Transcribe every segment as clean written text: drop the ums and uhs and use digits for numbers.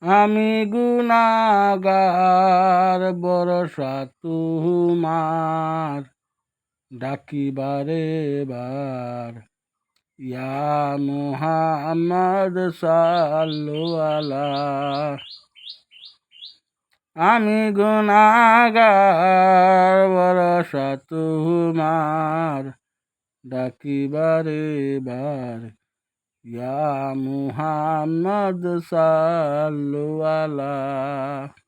আমি গুনাহগার ভরসা তোমার, ডাকি বারে বার। ইয়া মুহাম্মদ সাল্লু আলাইহি। আমি গুনাহগার ভরসা তোমার, ডাকি বারে বার। ইয়া মুহাম্মদ সাল্লু আলাইহি।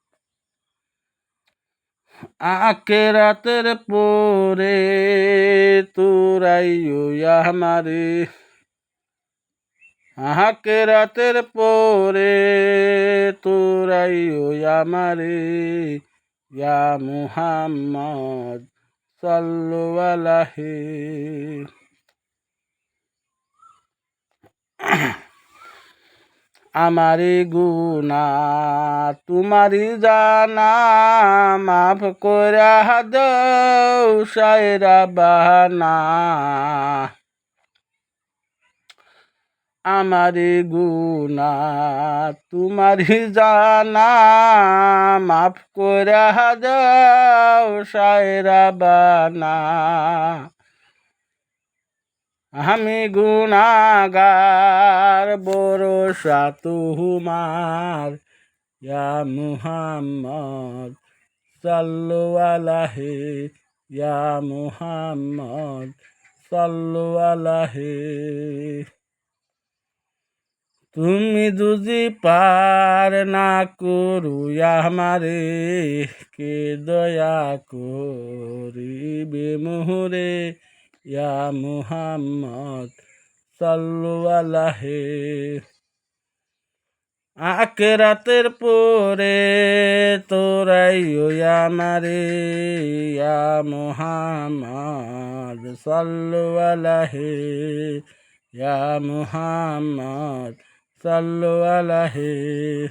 আখিরাতের পরে তুরাইও আমারে, আখিরাতের পরে তুরাইও আমারে। ইয়া মুহাম্মদ সাল্লু আলাইহি। আমারি গুনাহ তোমারি জানা, মাফ কইরা দাও সায়রা বাহানা। আমারি গুনাহ তোমারি জানা, মাফ কইরা দাও সায়রা বাহানা। আমি গুনাহগার ভরসা তোমার, ইয়া মুহাম্মদ সাল্লু আলাইহি। ইয়া মুহাম্মদ সাল্লু আলাইহি। তুমি যদি পার না করু আমারে, কে দয়া করিবে মোরে। ইয়া মুহাম্মদ সাল্লু আলাইহি। আখিরাতের পরে তোরাইও আমারে, ইয়া মুহাম্মদ সাল্লু আলাইহি। ইয়া মুহাম্মদ সাল্লু আলাইহি।